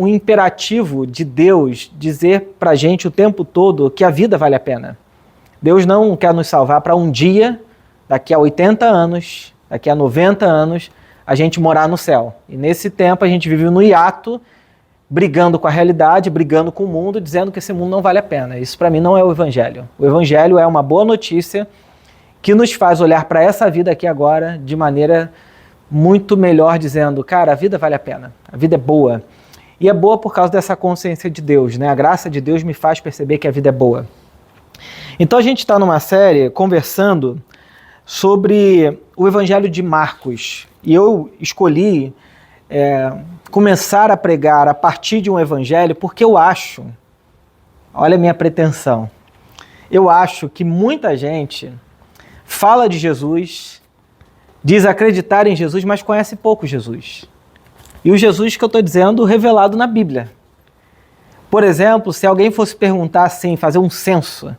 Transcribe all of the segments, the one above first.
um imperativo de Deus dizer pra gente o tempo todo que a vida vale a pena. Deus não quer nos salvar para um dia, daqui a 80 anos, daqui a 90 anos, a gente morar no céu. E nesse tempo a gente vive no hiato, brigando com a realidade, brigando com o mundo, dizendo que esse mundo não vale a pena. Isso para mim não é o Evangelho. O Evangelho é uma boa notícia que nos faz olhar para essa vida aqui agora de maneira muito melhor, dizendo, cara, a vida vale a pena, a vida é boa. E é boa por causa dessa consciência de Deus, né? A graça de Deus me faz perceber que a vida é boa. Então a gente está numa série conversando sobre o Evangelho de Marcos. E eu escolhi começar a pregar a partir de um Evangelho porque eu acho, olha a minha pretensão, eu acho que muita gente fala de Jesus, diz acreditar em Jesus, mas conhece pouco Jesus. E o Jesus que eu estou dizendo revelado na Bíblia. Por exemplo, se alguém fosse perguntar assim, fazer um censo,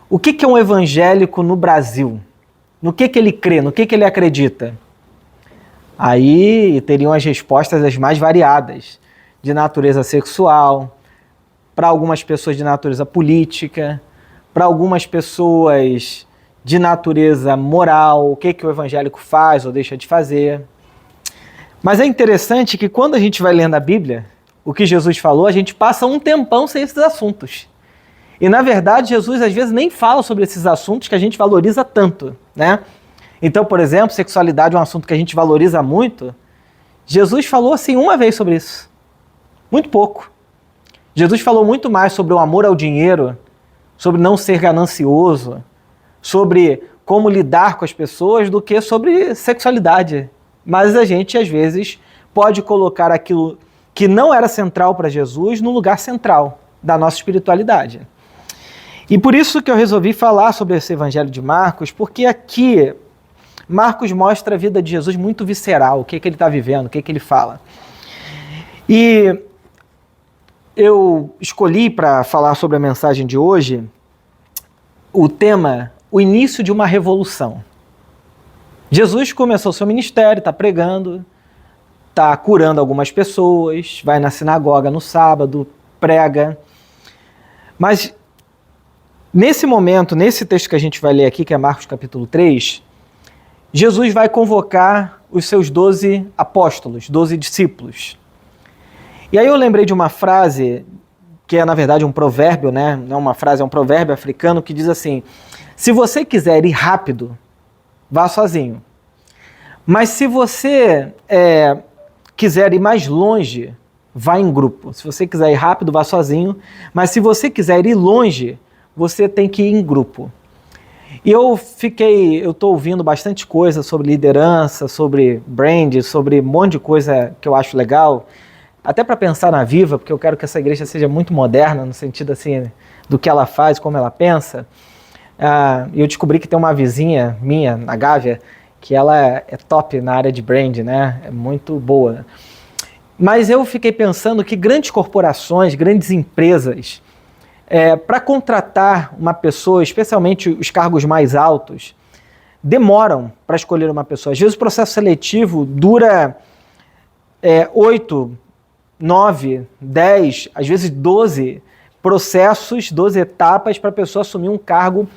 o que é um evangélico no Brasil? No que ele crê? No que ele acredita? Aí teriam as respostas as mais variadas, de natureza sexual, para algumas pessoas de natureza política, para algumas pessoas de natureza moral, o que o evangélico faz ou deixa de fazer. Mas é interessante que quando a gente vai lendo a Bíblia, o que Jesus falou, a gente passa um tempão sem esses assuntos. E na verdade, Jesus às vezes nem fala sobre esses assuntos que a gente valoriza tanto, né? Então, por exemplo, sexualidade é um assunto que a gente valoriza muito. Jesus falou assim uma vez sobre isso. Muito pouco. Jesus falou muito mais sobre o amor ao dinheiro, sobre não ser ganancioso, sobre como lidar com as pessoas do que sobre sexualidade. Mas a gente, às vezes, pode colocar aquilo que não era central para Jesus no lugar central da nossa espiritualidade. E por isso que eu resolvi falar sobre esse Evangelho de Marcos, porque aqui Marcos mostra a vida de Jesus muito visceral, o que ele está vivendo, o que ele fala. E eu escolhi para falar sobre a mensagem de hoje o tema, o início de uma revolução. Jesus começou seu ministério, está pregando, está curando algumas pessoas, vai na sinagoga no sábado, prega. Mas nesse momento, nesse texto que a gente vai ler aqui, que é Marcos capítulo 3, Jesus vai convocar os seus 12 apóstolos, 12 discípulos. E aí eu lembrei de uma frase, que é na verdade um provérbio, né? Não uma frase, é um provérbio africano que diz assim, se você quiser ir rápido, vá sozinho. Mas se você quiser ir mais longe, vá em grupo. Se você quiser ir rápido, vá sozinho. Mas se você quiser ir longe, você tem que ir em grupo. E eu estou ouvindo bastante coisa sobre liderança, sobre brand, sobre um monte de coisa que eu acho legal, até para pensar na Viva, porque eu quero que essa igreja seja muito moderna, no sentido assim, do que ela faz, como ela pensa. E eu descobri que tem uma vizinha minha, na Gávea, que ela é top na área de brand, né? É muito boa. Mas eu fiquei pensando que grandes corporações, grandes empresas, para contratar uma pessoa, especialmente os cargos mais altos, demoram para escolher uma pessoa. Às vezes o processo seletivo dura 8, 9, 10, às vezes 12 processos, 12 etapas para a pessoa assumir um cargo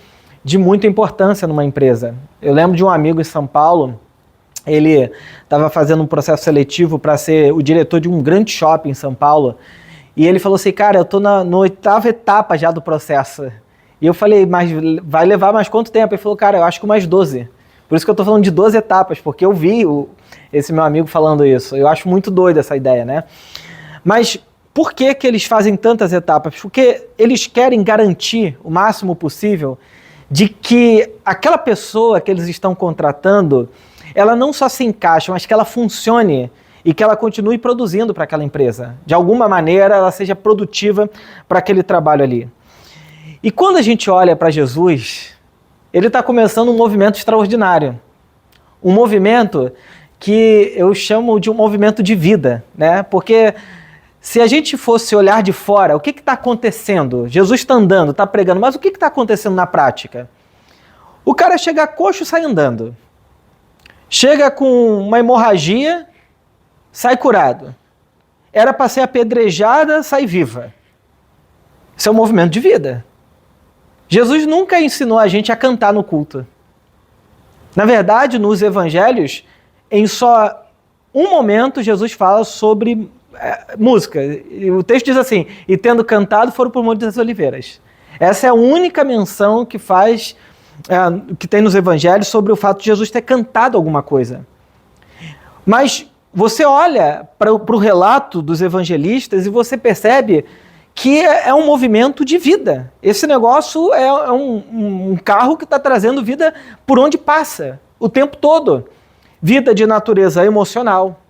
de muita importância numa empresa. Eu lembro de um amigo em São Paulo, ele estava fazendo um processo seletivo para ser o diretor de um grande shopping em São Paulo, e ele falou assim, cara, eu estou na 8ª etapa já do processo. E eu falei, mas vai levar mais quanto tempo? Ele falou, cara, eu acho que mais 12. Por isso que eu estou falando de 12 etapas, porque eu vi esse meu amigo falando isso. Eu acho muito doido essa ideia, né? Mas por que eles fazem tantas etapas? Porque eles querem garantir o máximo possível de que aquela pessoa que eles estão contratando, ela não só se encaixa, mas que ela funcione e que ela continue produzindo para aquela empresa. De alguma maneira, ela seja produtiva para aquele trabalho ali. E quando a gente olha para Jesus, ele está começando um movimento extraordinário. Um movimento que eu chamo de um movimento de vida, né? Porque se a gente fosse olhar de fora, o que está acontecendo? Jesus está andando, está pregando, mas o que está acontecendo na prática? O cara chega coxo e sai andando. Chega com uma hemorragia, sai curado. era para ser apedrejada, sai viva. Isso é um movimento de vida. Jesus nunca ensinou a gente a cantar no culto. Na verdade, nos evangelhos, em só um momento, Jesus fala sobre música. O texto diz assim, e tendo cantado, foram por Monte das Oliveiras. Essa é a única menção que que tem nos evangelhos sobre o fato de Jesus ter cantado alguma coisa. Mas você olha para o relato dos evangelistas e você percebe que é um movimento de vida. Esse negócio é um carro que está trazendo vida por onde passa, o tempo todo. Vida de natureza emocional.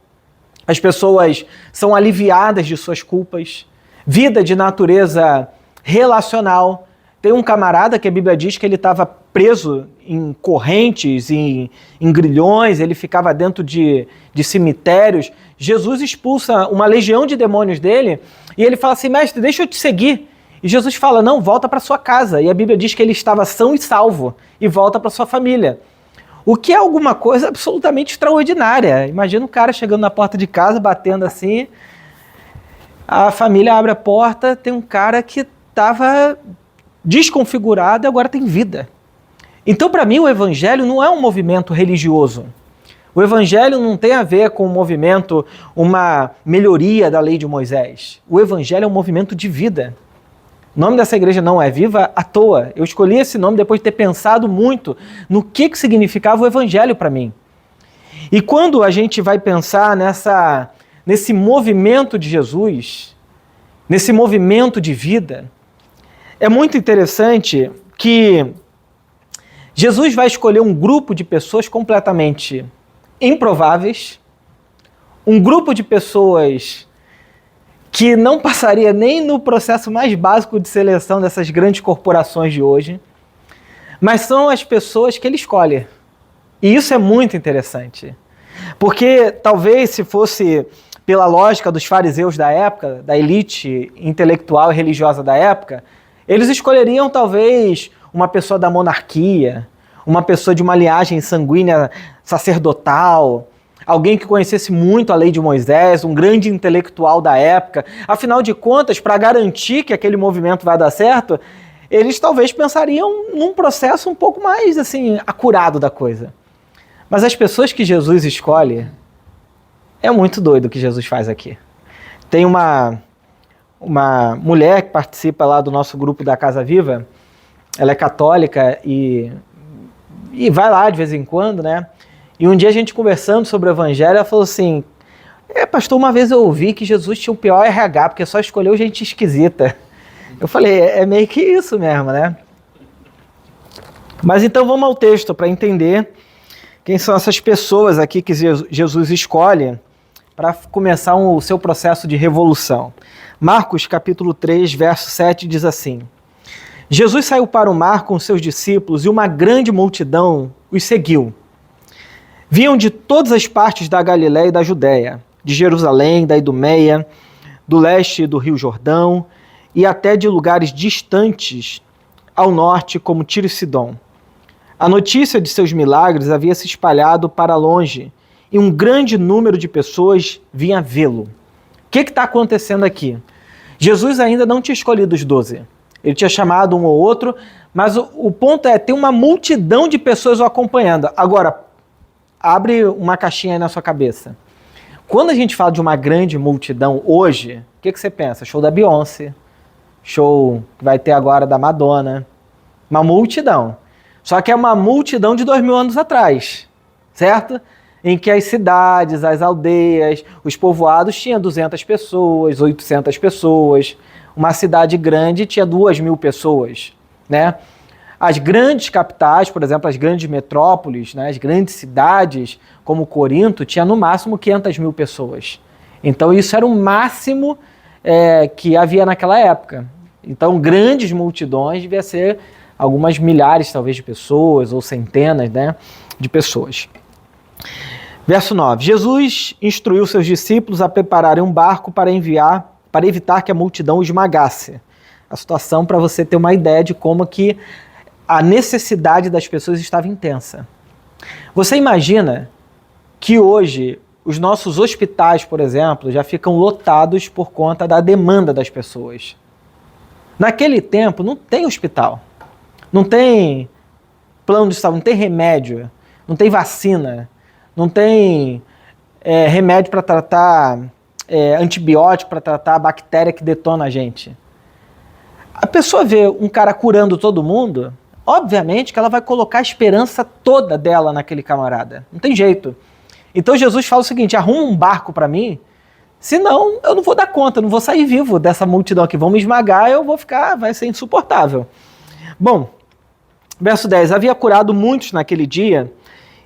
As pessoas são aliviadas de suas culpas. Vida de natureza relacional. Tem um camarada que a Bíblia diz que ele estava preso em correntes, em grilhões, ele ficava dentro de cemitérios. Jesus expulsa uma legião de demônios dele e ele fala assim, mestre, deixa eu te seguir. E Jesus fala, não, volta para sua casa. E a Bíblia diz que ele estava são e salvo e volta para sua família. O que é alguma coisa absolutamente extraordinária. Imagina um cara chegando na porta de casa, batendo assim, a família abre a porta, tem um cara que estava desconfigurado e agora tem vida. Então, para mim, o evangelho não é um movimento religioso. O evangelho não tem a ver com um movimento, uma melhoria da lei de Moisés. O evangelho é um movimento de vida. O nome dessa igreja não é Viva à toa. Eu escolhi esse nome depois de ter pensado muito no que significava o evangelho para mim. E quando a gente vai pensar nesse movimento de Jesus, nesse movimento de vida, é muito interessante que Jesus vai escolher um grupo de pessoas completamente improváveis, um grupo de pessoas que não passaria nem no processo mais básico de seleção dessas grandes corporações de hoje, mas são as pessoas que ele escolhe. E isso é muito interessante, porque talvez se fosse pela lógica dos fariseus da época, da elite intelectual e religiosa da época, eles escolheriam talvez uma pessoa da monarquia, uma pessoa de uma linhagem sanguínea sacerdotal, alguém que conhecesse muito a lei de Moisés, um grande intelectual da época. Afinal de contas, para garantir que aquele movimento vai dar certo, eles talvez pensariam num processo um pouco mais assim, acurado da coisa. Mas as pessoas que Jesus escolhe, é muito doido o que Jesus faz aqui. Tem uma mulher que participa lá do nosso grupo da Casa Viva, ela é católica e vai lá de vez em quando, né? E um dia a gente conversando sobre o evangelho, ela falou assim, pastor, uma vez eu ouvi que Jesus tinha o pior RH, porque só escolheu gente esquisita. Eu falei, é meio que isso mesmo, né? Mas então vamos ao texto para entender quem são essas pessoas aqui que Jesus escolhe para começar o seu processo de revolução. Marcos capítulo 3, verso 7 diz assim, Jesus saiu para o mar com seus discípulos e uma grande multidão os seguiu. Vinham de todas as partes da Galiléia e da Judéia, de Jerusalém, da Idumeia, do leste do Rio Jordão e até de lugares distantes ao norte, como Tiro e Sidom. A notícia de seus milagres havia se espalhado para longe e um grande número de pessoas vinha vê-lo. O que está acontecendo aqui? Jesus ainda não tinha escolhido os 12. Ele tinha chamado um ou outro, mas o ponto é, tem uma multidão de pessoas o acompanhando. Agora, abre uma caixinha aí na sua cabeça. Quando a gente fala de uma grande multidão hoje, o que você pensa? Show da Beyoncé, show que vai ter agora da Madonna. Uma multidão. Só que é uma multidão de 2000 anos atrás, certo? Em que as cidades, as aldeias, os povoados tinham 200 pessoas, 800 pessoas. Uma cidade grande tinha 2.000 pessoas, né? As grandes capitais, por exemplo, as grandes metrópoles, né, as grandes cidades, como Corinto, tinha no máximo 500.000 pessoas. Então isso era o máximo que havia naquela época. Então grandes multidões devia ser algumas milhares, talvez, de pessoas, ou centenas, né, de pessoas. Verso 9. Jesus instruiu seus discípulos a prepararem um barco para evitar que a multidão o esmagasse. A situação para você ter uma ideia de como que a necessidade das pessoas estava intensa. Você imagina que hoje os nossos hospitais, por exemplo, já ficam lotados por conta da demanda das pessoas. Naquele tempo não tem hospital, não tem plano de saúde, não tem remédio, não tem vacina, não tem remédio para tratar, antibiótico para tratar a bactéria que detona a gente. A pessoa vê um cara curando todo mundo, obviamente que ela vai colocar a esperança toda dela naquele camarada. Não tem jeito. Então Jesus fala o seguinte: arruma um barco para mim, senão eu não vou dar conta, eu não vou sair vivo dessa multidão aqui. Vão me esmagar, eu vou ficar, vai ser insuportável. Bom, verso 10. Havia curado muitos naquele dia,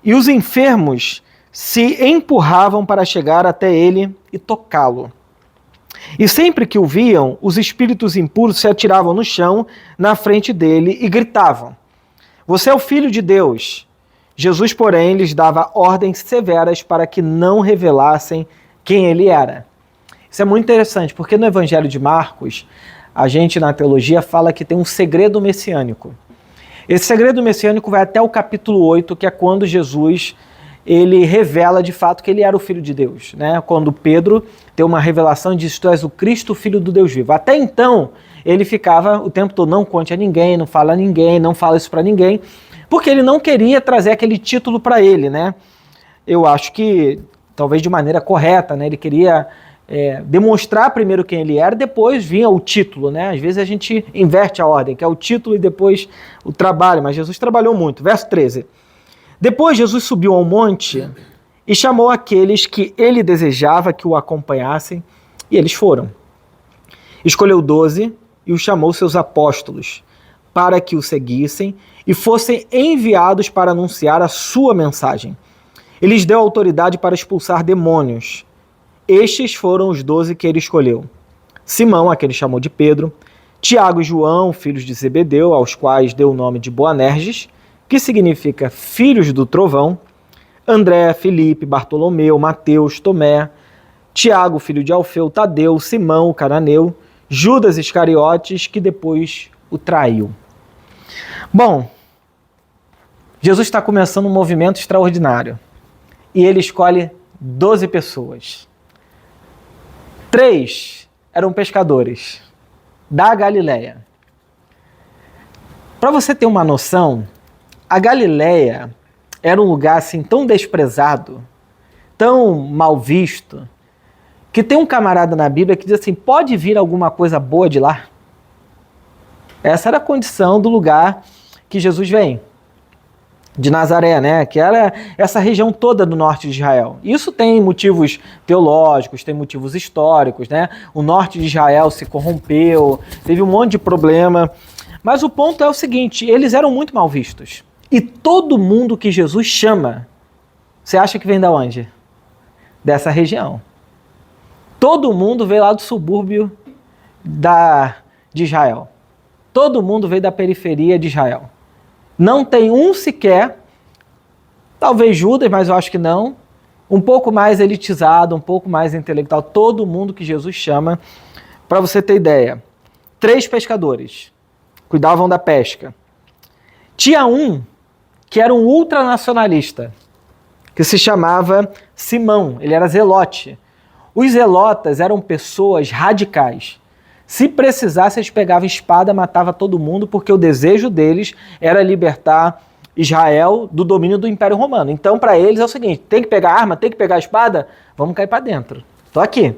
e os enfermos se empurravam para chegar até ele e tocá-lo. E sempre que o viam, os espíritos impuros se atiravam no chão na frente dele e gritavam: você é o Filho de Deus. Jesus, porém, lhes dava ordens severas para que não revelassem quem ele era. Isso é muito interessante, porque no Evangelho de Marcos, a gente na teologia fala que tem um segredo messiânico. Esse segredo messiânico vai até o capítulo 8, que é quando Jesus ele revela de fato que ele era o Filho de Deus, né? Quando Pedro tem uma revelação e diz: tu és o Cristo, Filho do Deus vivo. Até então, ele ficava o tempo todo: não conte a ninguém, não fala a ninguém, não fala isso para ninguém, porque ele não queria trazer aquele título para ele, né? Eu acho que, talvez de maneira correta, né? Ele queria demonstrar primeiro quem ele era, depois vinha o título, né? Às vezes a gente inverte a ordem, que é o título e depois o trabalho, mas Jesus trabalhou muito. Verso 13. Depois Jesus subiu ao monte e chamou aqueles que ele desejava que o acompanhassem, e eles foram. Escolheu 12 e os chamou seus apóstolos, para que o seguissem e fossem enviados para anunciar a sua mensagem. Ele lhes deu autoridade para expulsar demônios. Estes foram os 12 que ele escolheu: Simão, a quem ele chamou de Pedro, Tiago e João, filhos de Zebedeu, aos quais deu o nome de Boanerges, que significa filhos do trovão, André, Filipe, Bartolomeu, Mateus, Tomé, Tiago, filho de Alfeu, Tadeu, Simão, o cananeu, Judas Iscariotes, que depois o traiu. Bom, Jesus está começando um movimento extraordinário e ele escolhe 12 pessoas. 3 eram pescadores da Galileia. Para você ter uma noção, a Galileia era um lugar assim tão desprezado, tão mal visto, que tem um camarada na Bíblia que diz assim: pode vir alguma coisa boa de lá? Essa era a condição do lugar que Jesus vem, de Nazaré, né? Que era essa região toda do norte de Israel. Isso tem motivos teológicos, tem motivos históricos, né? O norte de Israel se corrompeu, teve um monte de problema, mas o ponto é o seguinte: eles eram muito mal vistos. E todo mundo que Jesus chama, você acha que vem de onde? Dessa região. Todo mundo veio lá do subúrbio de Israel. Todo mundo veio da periferia de Israel. Não tem um sequer, talvez Judas, mas eu acho que não, um pouco mais elitizado, um pouco mais intelectual. Todo mundo que Jesus chama, para você ter ideia. 3 pescadores cuidavam da pesca. Tinha um que era um ultranacionalista, que se chamava Simão, ele era zelote. Os zelotas eram pessoas radicais. Se precisasse, eles pegavam espada, matavam todo mundo, porque o desejo deles era libertar Israel do domínio do Império Romano. Então, para eles é o seguinte: tem que pegar arma, tem que pegar espada, vamos cair para dentro. Tô aqui.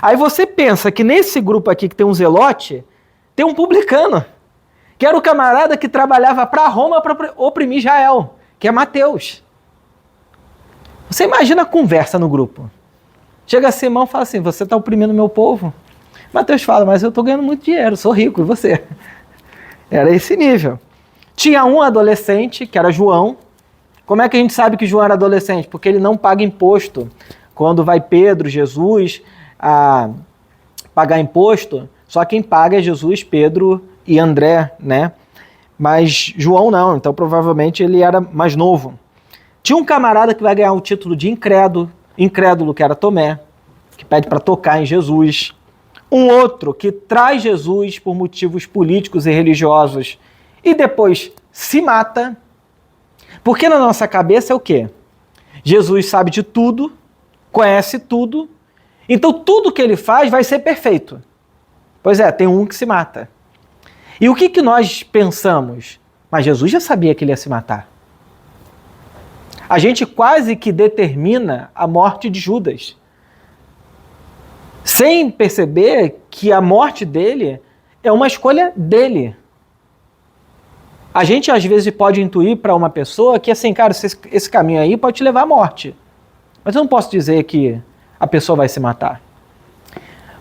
Aí você pensa que nesse grupo aqui que tem um zelote, tem um publicano, que era o camarada que trabalhava para Roma para oprimir Israel, que é Mateus. Você imagina a conversa no grupo. Chega Simão e fala assim: você está oprimindo meu povo? Mateus fala: mas eu estou ganhando muito dinheiro, sou rico, e você? Era esse nível. Tinha um adolescente, que era João. Como é que a gente sabe que João era adolescente? Porque ele não paga imposto. Quando vai Pedro, Jesus, a pagar imposto, só quem paga é Jesus, Pedro e André, né? Mas João não, então provavelmente ele era mais novo. Tinha um camarada que vai ganhar o título de incrédulo, que era Tomé, que pede para tocar em Jesus. Um outro que traz Jesus por motivos políticos e religiosos e depois se mata. Porque na nossa cabeça é o quê? Jesus sabe de tudo, conhece tudo, então tudo que ele faz vai ser perfeito. Pois é, tem um que se mata. E o que nós pensamos? Mas Jesus já sabia que ele ia se matar. A gente quase que determina a morte de Judas, sem perceber que a morte dele é uma escolha dele. A gente às vezes pode intuir para uma pessoa que assim, cara, esse caminho aí pode te levar à morte. Mas eu não posso dizer que a pessoa vai se matar.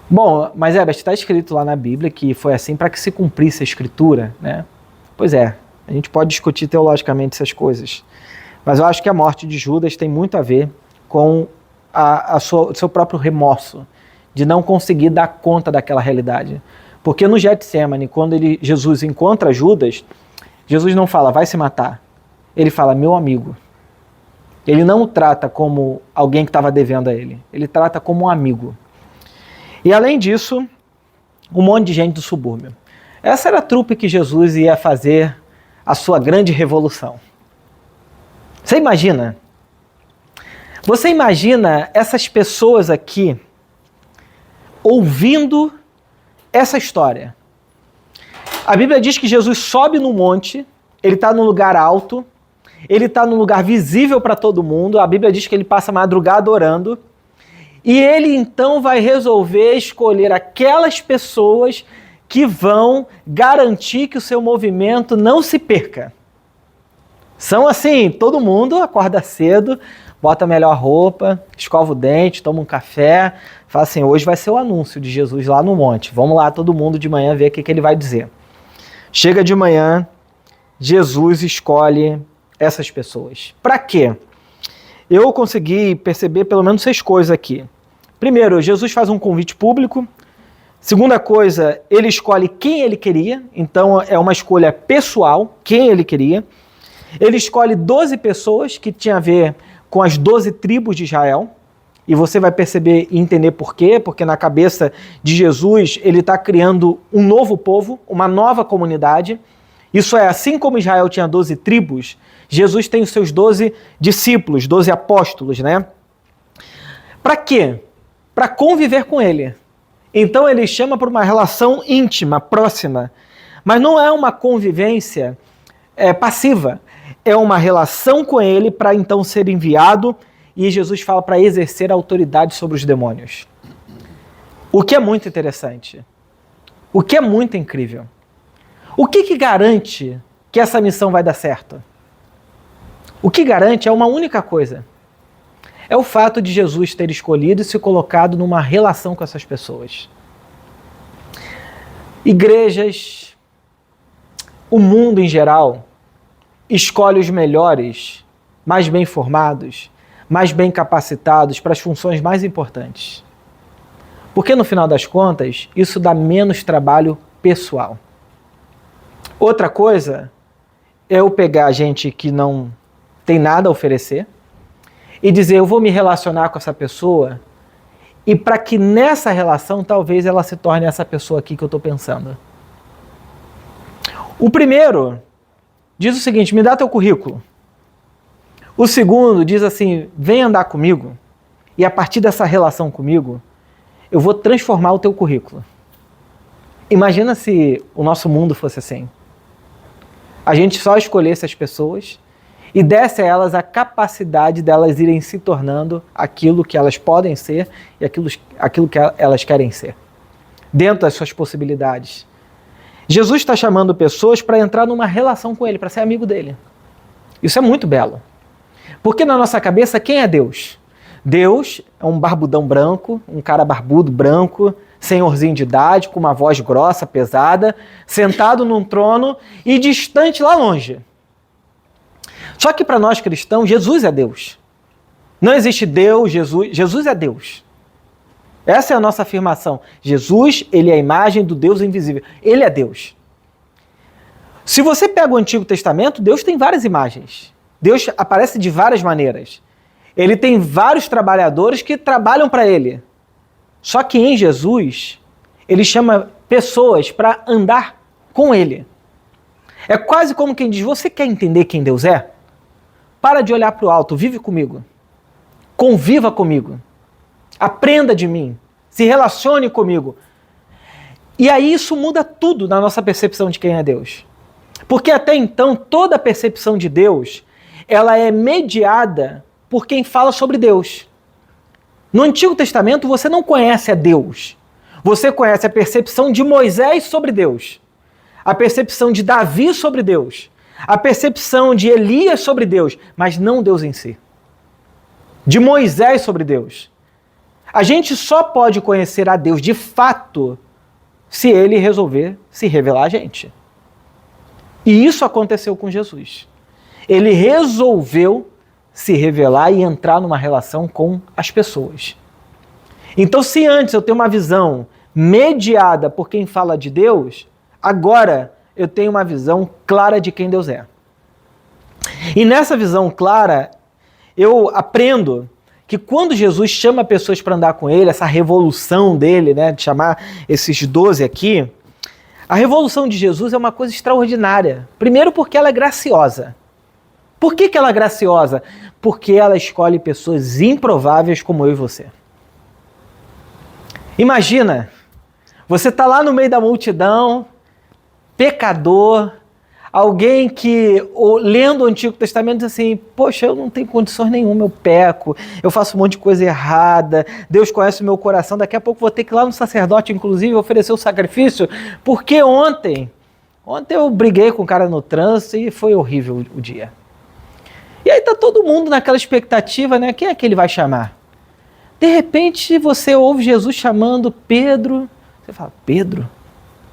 Bom, mas está escrito lá na Bíblia que foi assim para que se cumprisse a Escritura, né? Pois é, a gente pode discutir teologicamente essas coisas. Mas eu acho que a morte de Judas tem muito a ver com o seu próprio remorso, de não conseguir dar conta daquela realidade. Porque no Getsemane, quando Jesus encontra Judas, Jesus não fala, vai se matar. Ele fala, meu amigo. Ele não o trata como alguém que estava devendo a ele. Ele trata como um amigo. E além disso, um monte de gente do subúrbio. Essa era a trupe que Jesus ia fazer a sua grande revolução. Você imagina? Você imagina essas pessoas aqui ouvindo essa história? A Bíblia diz que Jesus sobe no monte, ele está num lugar alto, ele está num lugar visível para todo mundo, a Bíblia diz que ele passa a madrugada orando, e ele então vai resolver escolher aquelas pessoas que vão garantir que o seu movimento não se perca. São assim, todo mundo acorda cedo, bota a melhor roupa, escova o dente, toma um café, fala assim, hoje vai ser o anúncio de Jesus lá no monte, vamos lá todo mundo de manhã ver o que ele vai dizer. Chega de manhã, Jesus escolhe essas pessoas. Para quê? Eu consegui perceber pelo menos 6 coisas aqui. Primeiro, Jesus faz um convite público. Segunda coisa, ele escolhe quem ele queria, então é uma escolha pessoal, quem ele queria. Ele escolhe 12 pessoas que tinha a ver com as 12 tribos de Israel, e você vai perceber e entender por quê, porque na cabeça de Jesus ele está criando um novo povo, uma nova comunidade. Isso é, assim como Israel tinha 12 tribos, Jesus tem os seus 12 discípulos, 12 apóstolos, né? Para quê? Para conviver com ele. Então ele chama para uma relação íntima, próxima, mas não é uma convivência passiva, é uma relação com ele para então ser enviado, e Jesus fala para exercer a autoridade sobre os demônios. O que é muito interessante, o que é muito incrível. O que garante que essa missão vai dar certo? O que garante é uma única coisa. É o fato de Jesus ter escolhido e se colocado numa relação com essas pessoas. Igrejas, o mundo em geral, escolhe os melhores, mais bem formados, mais bem capacitados para as funções mais importantes. Porque no final das contas, isso dá menos trabalho pessoal. Outra coisa é eu pegar gente que não tem nada a oferecer e dizer, eu vou me relacionar com essa pessoa, e para que nessa relação talvez ela se torne essa pessoa aqui que eu estou pensando. O primeiro diz o seguinte, me dá teu currículo. O segundo diz assim, vem andar comigo, e a partir dessa relação comigo, eu vou transformar o teu currículo. Imagina se o nosso mundo fosse assim. A gente só escolhesse as pessoas e desse a elas a capacidade delas irem se tornando aquilo que elas podem ser e aquilo que elas querem ser, dentro das suas possibilidades. Jesus está chamando pessoas para entrar numa relação com ele, para ser amigo dele. Isso é muito belo. Porque na nossa cabeça, quem é Deus? Deus é um barbudão branco, um cara barbudo branco, senhorzinho de idade, com uma voz grossa, pesada, sentado num trono e distante lá longe. Só que para nós cristãos, Jesus é Deus. Não existe Deus, Jesus é Deus. Essa é a nossa afirmação. Jesus, ele é a imagem do Deus invisível. Ele é Deus. Se você pega o Antigo Testamento, Deus tem várias imagens. Deus aparece de várias maneiras. Ele tem vários trabalhadores que trabalham para ele. Só que em Jesus, ele chama pessoas para andar com ele. É quase como quem diz, você quer entender quem Deus é? Para de olhar para o alto, vive comigo. Conviva comigo. Aprenda de mim. Se relacione comigo. E aí isso muda tudo na nossa percepção de quem é Deus. Porque até então, toda a percepção de Deus, ela é mediada por quem fala sobre Deus. No Antigo Testamento, você não conhece a Deus. Você conhece a percepção de Moisés sobre Deus, a percepção de Davi sobre Deus, a percepção de Elias sobre Deus, mas não Deus em si. De Moisés sobre Deus. A gente só pode conhecer a Deus de fato se ele resolver se revelar a gente. E isso aconteceu com Jesus. Ele resolveu se revelar e entrar numa relação com as pessoas. Então, se antes eu tenho uma visão mediada por quem fala de Deus, agora eu tenho uma visão clara de quem Deus é. E nessa visão clara, eu aprendo que quando Jesus chama pessoas para andar com ele, essa revolução dele, né, de chamar esses 12 aqui, a revolução de Jesus é uma coisa extraordinária. Primeiro porque ela é graciosa. Por que ela é graciosa? Porque ela escolhe pessoas improváveis como eu e você. Imagina, você está lá no meio da multidão, pecador, alguém que, lendo o Antigo Testamento, diz assim, poxa, eu não tenho condições nenhuma, eu peco, eu faço um monte de coisa errada, Deus conhece o meu coração, daqui a pouco vou ter que ir lá no sacerdote, inclusive, oferecer o sacrifício, porque ontem eu briguei com o cara no trânsito e foi horrível o dia. E aí tá todo mundo naquela expectativa, né? Quem é que ele vai chamar? De repente você ouve Jesus chamando Pedro. Você fala, Pedro?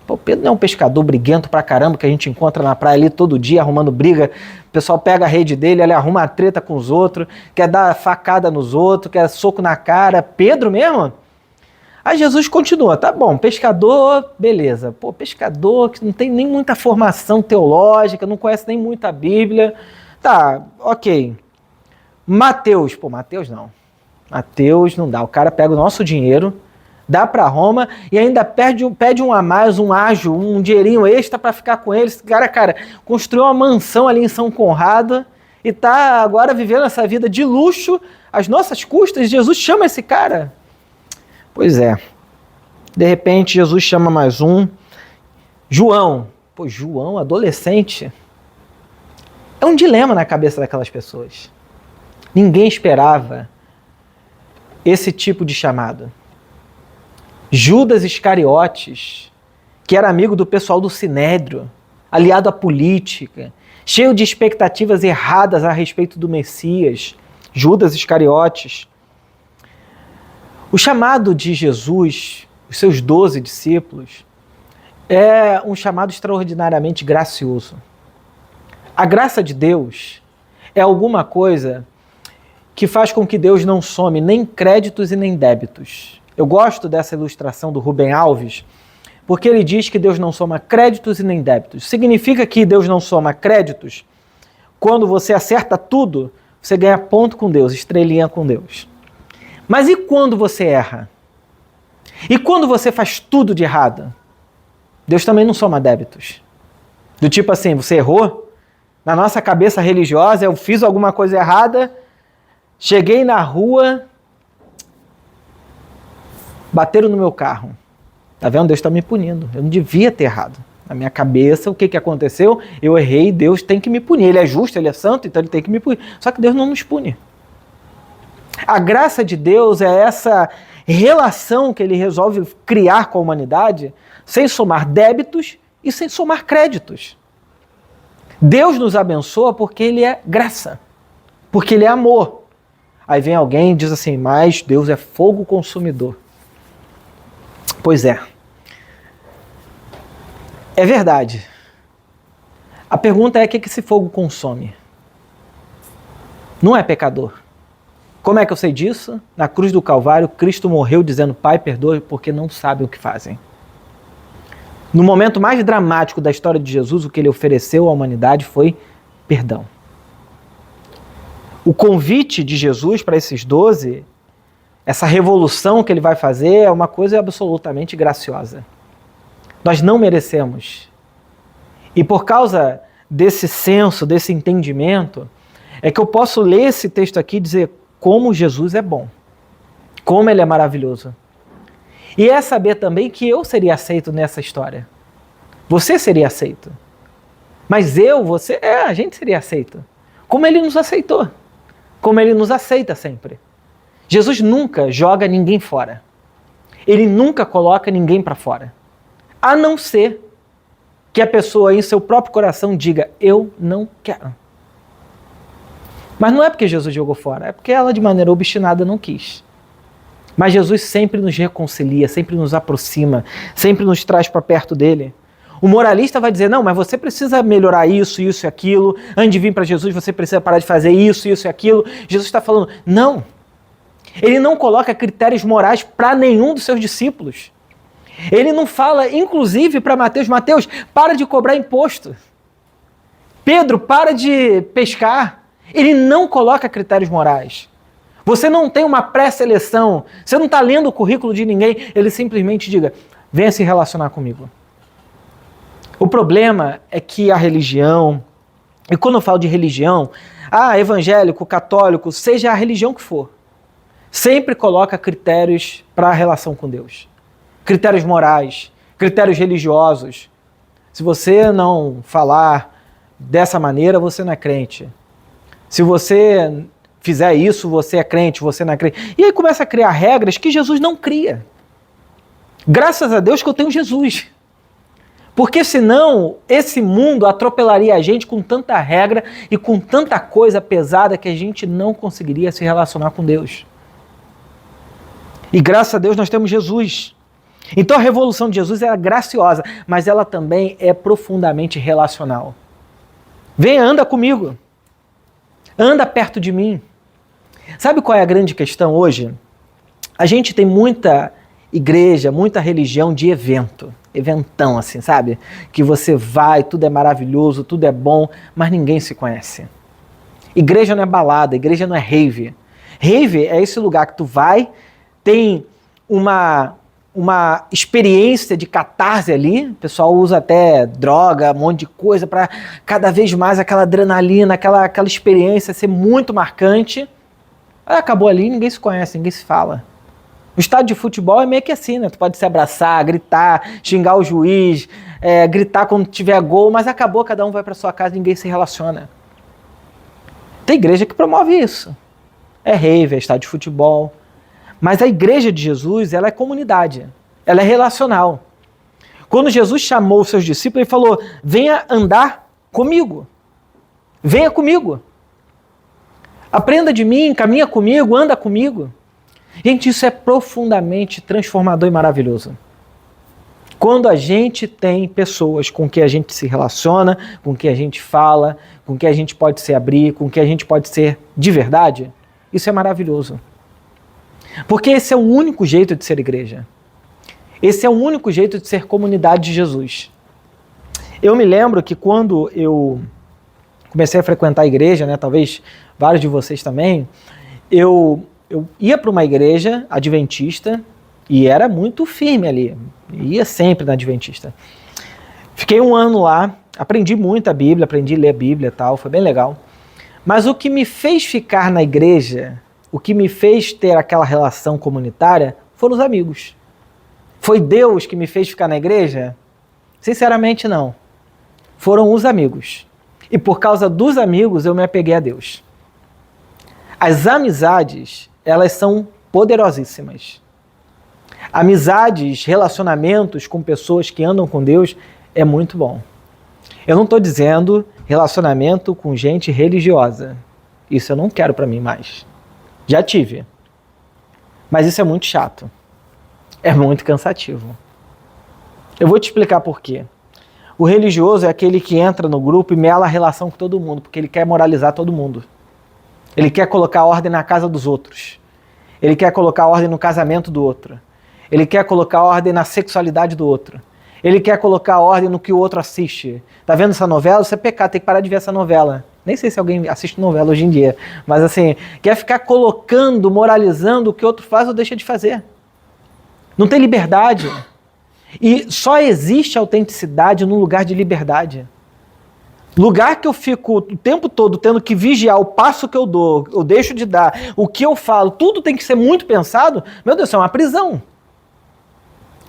Pô, Pedro não é um pescador briguento pra caramba que a gente encontra na praia ali todo dia arrumando briga. O pessoal pega a rede dele, ele arruma a treta com os outros, quer dar facada nos outros, quer soco na cara. Pedro mesmo? Aí Jesus continua, tá bom, pescador, beleza. Pô, pescador que não tem nem muita formação teológica, não conhece nem muita Bíblia. Tá, ok. Mateus, pô, Mateus não. Mateus não dá. O cara pega o nosso dinheiro, dá para Roma e ainda pede um a mais, um ágio, um dinheirinho extra para ficar com ele. Esse cara, construiu uma mansão ali em São Conrado e tá agora vivendo essa vida de luxo às nossas custas. Jesus chama esse cara. Pois é. De repente, Jesus chama mais um. João. Pô, João, adolescente. É um dilema na cabeça daquelas pessoas. Ninguém esperava esse tipo de chamado. Judas Iscariotes, que era amigo do pessoal do Sinédrio, aliado à política, cheio de expectativas erradas a respeito do Messias, Judas Iscariotes. O chamado de Jesus, os seus 12 discípulos, é um chamado extraordinariamente gracioso. A graça de Deus é alguma coisa que faz com que Deus não some nem créditos e nem débitos. Eu gosto dessa ilustração do Rubem Alves, porque ele diz que Deus não soma créditos e nem débitos. Significa que Deus não soma créditos quando você acerta tudo, você ganha ponto com Deus, estrelinha com Deus. Mas e quando você erra? E quando você faz tudo de errado? Deus também não soma débitos. Do tipo assim, você errou? Na nossa cabeça religiosa, eu fiz alguma coisa errada, cheguei na rua, bateram no meu carro. Tá vendo? Deus está me punindo. Eu não devia ter errado. Na minha cabeça, o que aconteceu? Eu errei, Deus tem que me punir. Ele é justo, ele é santo, então ele tem que me punir. Só que Deus não nos pune. A graça de Deus é essa relação que ele resolve criar com a humanidade sem somar débitos e sem somar créditos. Deus nos abençoa porque ele é graça, porque ele é amor. Aí vem alguém e diz assim, mas Deus é fogo consumidor. Pois é. É verdade. A pergunta é o que esse fogo consome? Não é pecador. Como é que eu sei disso? Na cruz do Calvário, Cristo morreu dizendo, Pai, perdoe porque não sabem o que fazem. No momento mais dramático da história de Jesus, o que ele ofereceu à humanidade foi perdão. O convite de Jesus para esses 12, essa revolução que ele vai fazer, é uma coisa absolutamente graciosa. Nós não merecemos. E por causa desse senso, desse entendimento, é que eu posso ler esse texto aqui e dizer como Jesus é bom. Como ele é maravilhoso. E é saber também que eu seria aceito nessa história. Você seria aceito. Mas você, a gente seria aceito. Como ele nos aceitou. Como ele nos aceita sempre. Jesus nunca joga ninguém fora. Ele nunca coloca ninguém para fora. A não ser que a pessoa em seu próprio coração diga, eu não quero. Mas não é porque Jesus jogou fora, é porque ela de maneira obstinada não quis. Mas Jesus sempre nos reconcilia, sempre nos aproxima, sempre nos traz para perto dele. O moralista vai dizer, não, mas você precisa melhorar isso, isso e aquilo. Antes de vir para Jesus, você precisa parar de fazer isso, isso e aquilo. Jesus está falando, não. Ele não coloca critérios morais para nenhum dos seus discípulos. Ele não fala, inclusive, para Mateus, para de cobrar imposto. Pedro, para de pescar. Ele não coloca critérios morais. Você não tem uma pré-seleção, você não está lendo o currículo de ninguém, ele simplesmente diga, venha se relacionar comigo. O problema é que a religião, e quando eu falo de religião, evangélico, católico, seja a religião que for, sempre coloca critérios para a relação com Deus. Critérios morais, critérios religiosos. Se você não falar dessa maneira, você não é crente. Se você fizer isso, você é crente, você não é crente. E aí começa a criar regras que Jesus não cria. Graças a Deus que eu tenho Jesus. Porque senão esse mundo atropelaria a gente com tanta regra e com tanta coisa pesada que a gente não conseguiria se relacionar com Deus. E graças a Deus nós temos Jesus. Então a revolução de Jesus é graciosa, mas ela também é profundamente relacional. Venha, anda comigo. Anda perto de mim. Sabe qual é a grande questão hoje? A gente tem muita igreja, muita religião de evento. Eventão assim, sabe? Que você vai, tudo é maravilhoso, tudo é bom, mas ninguém se conhece. Igreja não é balada, igreja não é rave. Rave é esse lugar que tu vai, tem uma experiência de catarse ali, o pessoal usa até droga, um monte de coisa para cada vez mais aquela adrenalina, aquela experiência ser muito marcante. Aí acabou ali, ninguém se conhece, ninguém se fala. O estádio de futebol é meio que assim, né? Tu pode se abraçar, gritar, xingar o juiz, gritar quando tiver gol, mas acabou, cada um vai para sua casa e ninguém se relaciona. Tem igreja que promove isso. É rave, é estádio de futebol. Mas a igreja de Jesus, ela é comunidade, ela é relacional. Quando Jesus chamou os seus discípulos, ele falou, venha andar comigo, venha comigo. Aprenda de mim, caminha comigo, anda comigo. Gente, isso é profundamente transformador e maravilhoso. Quando a gente tem pessoas com quem a gente se relaciona, com quem a gente fala, com quem a gente pode se abrir, com quem a gente pode ser de verdade, isso é maravilhoso. Porque esse é o único jeito de ser igreja. Esse é o único jeito de ser comunidade de Jesus. Eu me lembro que quando eu comecei a frequentar a igreja, né, talvez vários de vocês também, eu ia para uma igreja adventista e era muito firme ali. Ia sempre na adventista. Fiquei um ano lá, aprendi muito a Bíblia, aprendi a ler a Bíblia e tal, foi bem legal. Mas o que me fez ficar na igreja, o que me fez ter aquela relação comunitária, foram os amigos. Foi Deus que me fez ficar na igreja? Sinceramente, não. Foram os amigos. E por causa dos amigos, eu me apeguei a Deus. As amizades, elas são poderosíssimas. Amizades, relacionamentos com pessoas que andam com Deus é muito bom. Eu não estou dizendo relacionamento com gente religiosa. Isso eu não quero para mim mais. Já tive. Mas isso é muito chato. É muito cansativo. Eu vou te explicar por quê. O religioso é aquele que entra no grupo e mela a relação com todo mundo, porque ele quer moralizar todo mundo. Ele quer colocar ordem na casa dos outros. Ele quer colocar ordem no casamento do outro. Ele quer colocar ordem na sexualidade do outro. Ele quer colocar ordem no que o outro assiste. Tá vendo essa novela? Isso é pecado, tem que parar de ver essa novela. Nem sei se alguém assiste novela hoje em dia. Mas assim, quer ficar colocando, moralizando o que o outro faz ou deixa de fazer. Não tem liberdade. E só existe autenticidade no lugar de liberdade. Lugar que eu fico o tempo todo tendo que vigiar o passo que eu dou, eu deixo de dar, o que eu falo, tudo tem que ser muito pensado. Meu Deus, isso é uma prisão.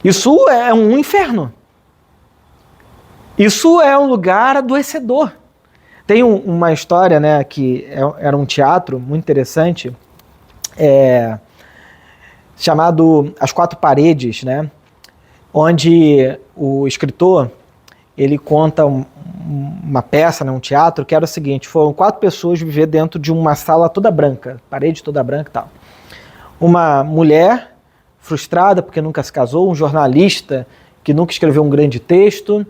Isso é um inferno. Isso é um lugar adoecedor. Tem uma história, né, que era um teatro muito interessante, chamado As Quatro Paredes, né, onde o escritor ele conta uma peça, né, um teatro, que era o seguinte: foram 4 pessoas viver dentro de uma sala toda branca, parede toda branca e tal. Uma mulher frustrada porque nunca se casou, um jornalista que nunca escreveu um grande texto,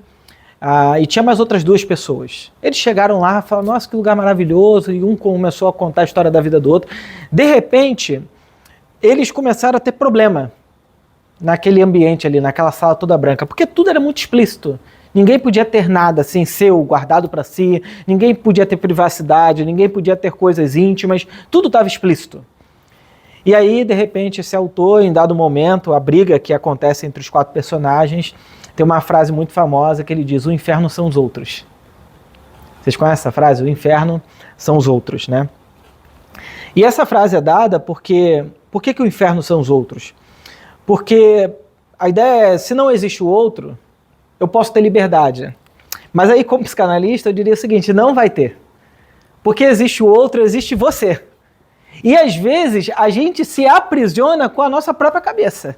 e tinha mais outras 2 pessoas. Eles chegaram lá e falaram, nossa, que lugar maravilhoso, e um começou a contar a história da vida do outro. De repente, eles começaram a ter problema naquele ambiente ali, naquela sala toda branca, porque tudo era muito explícito. Ninguém podia ter nada assim, seu, guardado para si, ninguém podia ter privacidade, ninguém podia ter coisas íntimas, tudo estava explícito. E aí, de repente, esse autor, em dado momento, a briga que acontece entre os 4 personagens, tem uma frase muito famosa que ele diz, o inferno são os outros. Vocês conhecem essa frase? O inferno são os outros, né? E essa frase é dada porque... Por que o inferno são os outros? Porque a ideia é, se não existe o outro, eu posso ter liberdade. Mas aí, como psicanalista, eu diria o seguinte, não vai ter. Porque existe o outro, existe você. E às vezes, a gente se aprisiona com a nossa própria cabeça.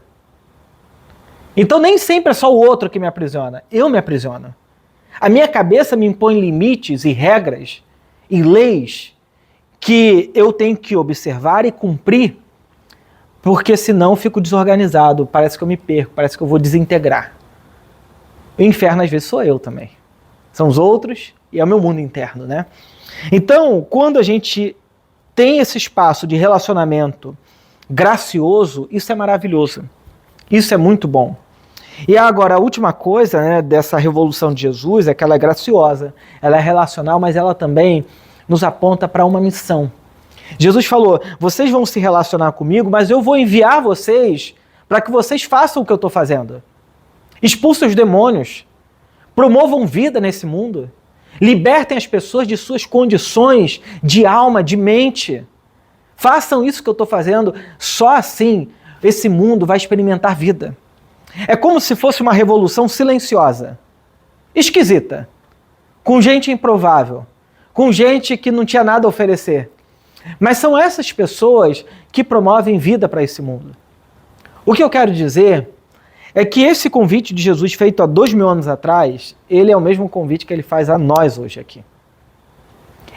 Então nem sempre é só o outro que me aprisiona, eu me aprisiono. A minha cabeça me impõe limites e regras e leis que eu tenho que observar e cumprir, porque senão eu fico desorganizado, parece que eu me perco, parece que eu vou desintegrar. O inferno às vezes sou eu também. São os outros e é o meu mundo interno, né? Então, quando a gente tem esse espaço de relacionamento gracioso, isso é maravilhoso. Isso é muito bom. E agora, a última coisa, né, dessa revolução de Jesus é que ela é graciosa, ela é relacional, mas ela também nos aponta para uma missão. Jesus falou, vocês vão se relacionar comigo, mas eu vou enviar vocês para que vocês façam o que eu estou fazendo. Expulsem os demônios, promovam vida nesse mundo, libertem as pessoas de suas condições de alma, de mente. Façam isso que eu estou fazendo, só assim esse mundo vai experimentar vida. É como se fosse uma revolução silenciosa, esquisita, com gente improvável, com gente que não tinha nada a oferecer. Mas são essas pessoas que promovem vida para esse mundo. O que eu quero dizer é que esse convite de Jesus feito há 2000 anos atrás, ele é o mesmo convite que ele faz a nós hoje aqui.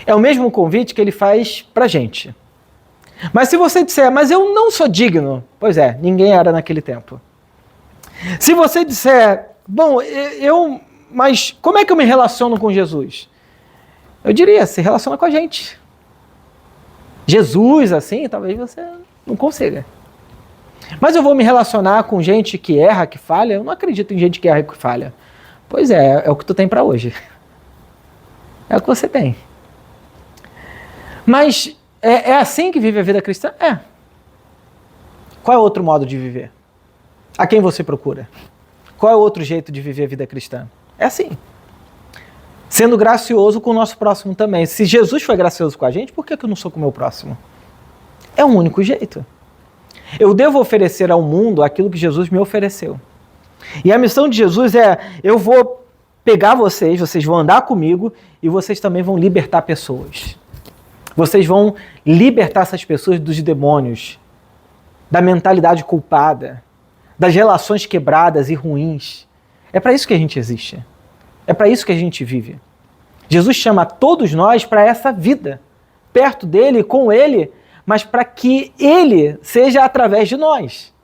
É o mesmo convite que ele faz para a gente. Mas se você disser, mas eu não sou digno, pois é, ninguém era naquele tempo. Se você disser, bom, mas como é que eu me relaciono com Jesus? Eu diria, se relaciona com a gente. Jesus, assim, talvez você não consiga. Mas eu vou me relacionar com gente que erra, que falha? Eu não acredito em gente que erra e que falha. Pois é o que tu tem para hoje. É o que você tem. Mas é assim que vive a vida cristã? É. Qual é o outro modo de viver? A quem você procura? Qual é o outro jeito de viver a vida cristã? É assim. Sendo gracioso com o nosso próximo também. Se Jesus foi gracioso com a gente, por que eu não sou com o meu próximo? É o único jeito. Eu devo oferecer ao mundo aquilo que Jesus me ofereceu. E a missão de Jesus é, eu vou pegar vocês vão andar comigo e vocês também vão libertar pessoas. Vocês vão libertar essas pessoas dos demônios, da mentalidade culpada, das relações quebradas e ruins. É para isso que a gente existe. É para isso que a gente vive. Jesus chama todos nós para essa vida, perto dele, com ele, mas para que ele seja através de nós.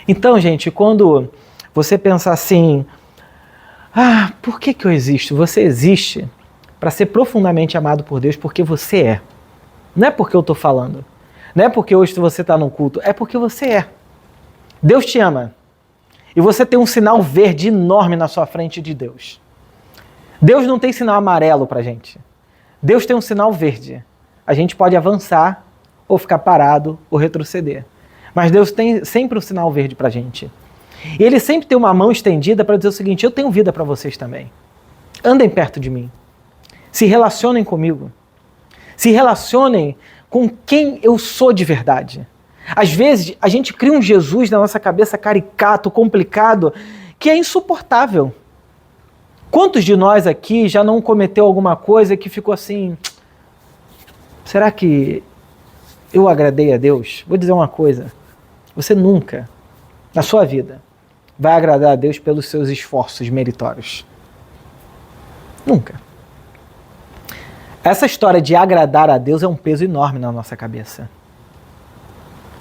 Então, gente, quando você pensa assim, por que eu existo? Você existe para ser profundamente amado por Deus porque você é. Não é porque eu estou falando. Não é porque hoje você está no culto. É porque você é. Deus te ama. E você tem um sinal verde enorme na sua frente de Deus. Deus não tem sinal amarelo para a gente. Deus tem um sinal verde. A gente pode avançar, ou ficar parado, ou retroceder. Mas Deus tem sempre um sinal verde para a gente. E Ele sempre tem uma mão estendida para dizer o seguinte, eu tenho vida para vocês também. Andem perto de mim. Se relacionem comigo. Se relacionem com quem eu sou de verdade. Às vezes, a gente cria um Jesus na nossa cabeça caricato, complicado, que é insuportável. Quantos de nós aqui já não cometeu alguma coisa que ficou assim, será que eu agradei a Deus? Vou dizer uma coisa, você nunca, na sua vida, vai agradar a Deus pelos seus esforços meritórios. Nunca. Essa história de agradar a Deus é um peso enorme na nossa cabeça.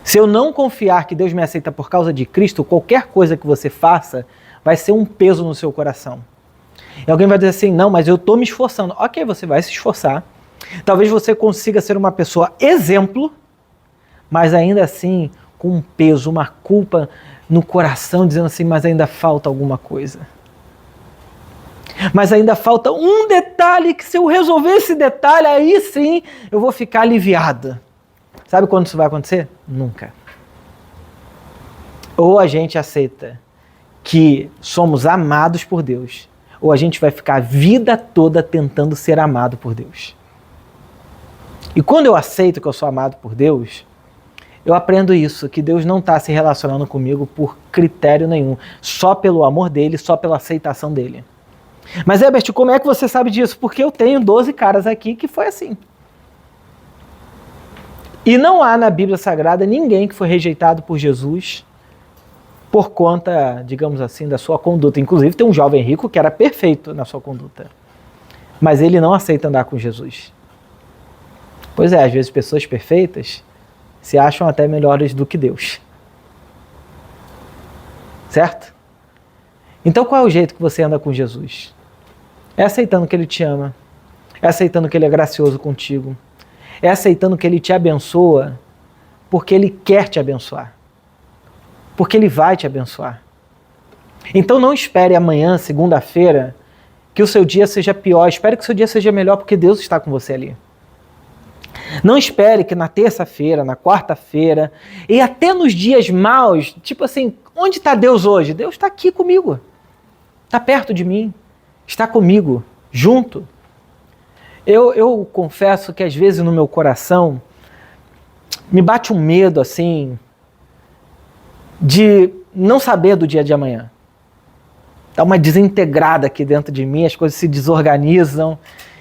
Se eu não confiar que Deus me aceita por causa de Cristo, qualquer coisa que você faça vai ser um peso no seu coração. E alguém vai dizer assim, não, mas eu estou me esforçando. Ok, você vai se esforçar. Talvez você consiga ser uma pessoa exemplo, mas ainda assim com um peso, uma culpa no coração, dizendo assim, mas ainda falta alguma coisa. Mas ainda falta um detalhe que se eu resolver esse detalhe, aí sim eu vou ficar aliviada. Sabe quando isso vai acontecer? Nunca. Ou a gente aceita que somos amados por Deus, ou a gente vai ficar a vida toda tentando ser amado por Deus. E quando eu aceito que eu sou amado por Deus, eu aprendo isso, que Deus não está se relacionando comigo por critério nenhum, só pelo amor dele, só pela aceitação dele. Mas Herbert, como é que você sabe disso? Porque eu tenho 12 caras aqui que foi assim. E não há na Bíblia Sagrada ninguém que foi rejeitado por Jesus por conta, digamos assim, da sua conduta. Inclusive tem um jovem rico que era perfeito na sua conduta. Mas ele não aceita andar com Jesus. Pois é, às vezes pessoas perfeitas se acham até melhores do que Deus. Certo? Então qual é o jeito que você anda com Jesus? É aceitando que Ele te ama. É aceitando que Ele é gracioso contigo. É aceitando que Ele te abençoa porque Ele quer te abençoar. Porque Ele vai te abençoar. Então não espere amanhã, segunda-feira, que o seu dia seja pior. Espere que o seu dia seja melhor porque Deus está com você ali. Não espere que na terça-feira, na quarta-feira e até nos dias maus, tipo assim, onde está Deus hoje? Deus está aqui comigo. Está perto de mim. Está comigo, junto. Eu confesso que às vezes no meu coração me bate um medo assim de não saber do dia de amanhã. Dá uma desintegrada aqui dentro de mim, as coisas se desorganizam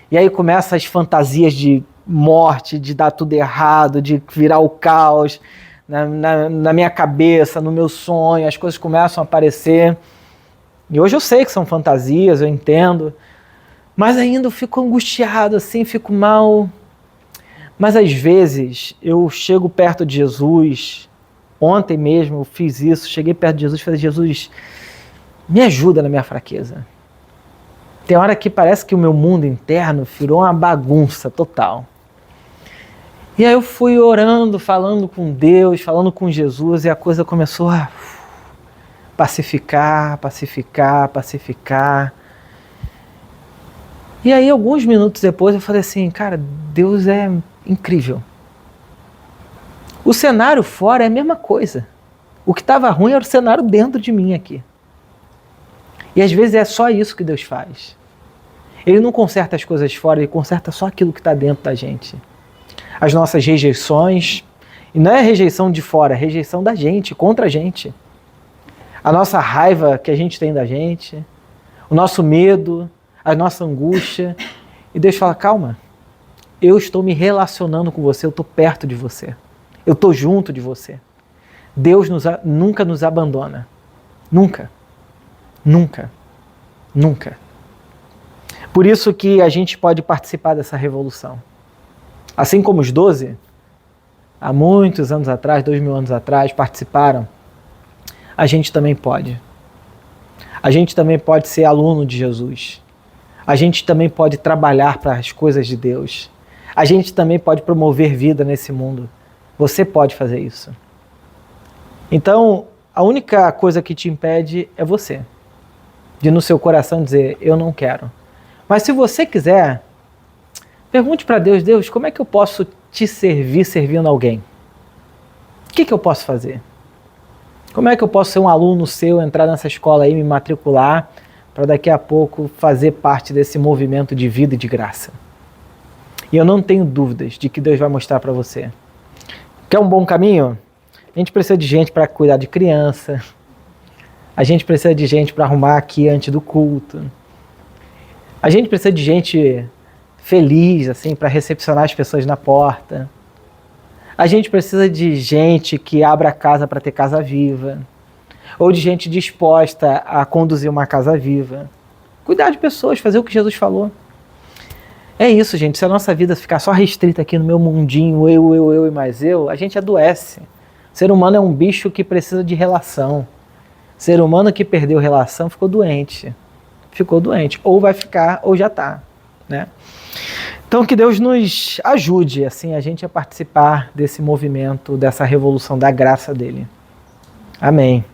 e aí começam as fantasias de morte, de dar tudo errado, de virar o caos na minha cabeça, no meu sonho, as coisas começam a aparecer. E hoje eu sei que são fantasias, eu entendo, mas ainda eu fico angustiado, assim, fico mal. Mas às vezes eu chego perto de Jesus, ontem mesmo eu fiz isso, cheguei perto de Jesus e falei, Jesus, me ajuda na minha fraqueza. Tem hora que parece que o meu mundo interno virou uma bagunça total. E aí eu fui orando, falando com Deus, falando com Jesus, e a coisa começou a pacificar. E aí, alguns minutos depois, eu falei assim, cara, Deus é incrível. O cenário fora é a mesma coisa. O que estava ruim era o cenário dentro de mim aqui. E às vezes é só isso que Deus faz. Ele não conserta as coisas fora, Ele conserta só aquilo que está dentro da gente. As nossas rejeições, e não é rejeição de fora, é rejeição da gente, contra a gente. A nossa raiva que a gente tem da gente, o nosso medo, a nossa angústia. E Deus fala, calma, eu estou me relacionando com você, eu estou perto de você, eu estou junto de você. Deus nunca nos abandona. Nunca. Nunca. Nunca. Por isso que a gente pode participar dessa revolução. Assim como os 12, há muitos anos atrás, 2000 anos atrás, participaram, a gente também pode. A gente também pode ser aluno de Jesus. A gente também pode trabalhar para as coisas de Deus. A gente também pode promover vida nesse mundo. Você pode fazer isso. Então, a única coisa que te impede é você. De no seu coração dizer, eu não quero. Mas se você quiser, pergunte para Deus, Deus, como é que eu posso te servir servindo alguém? O que eu posso fazer? Como é que eu posso ser um aluno seu, entrar nessa escola aí, me matricular, para daqui a pouco fazer parte desse movimento de vida e de graça. E eu não tenho dúvidas de que Deus vai mostrar para você. Quer um bom caminho? A gente precisa de gente para cuidar de criança. A gente precisa de gente para arrumar aqui antes do culto. A gente precisa de gente feliz, assim, para recepcionar as pessoas na porta. A gente precisa de gente que abra a casa para ter casa viva. Ou de gente disposta a conduzir uma casa viva. Cuidar de pessoas, fazer o que Jesus falou. É isso, gente. Se a nossa vida ficar só restrita aqui no meu mundinho, eu e mais eu, a gente adoece. O ser humano é um bicho que precisa de relação. O ser humano que perdeu relação ficou doente. Ficou doente. Ou vai ficar, ou já está, né? Então que Deus nos ajude, assim, a gente a participar desse movimento, dessa revolução da graça dele. Amém.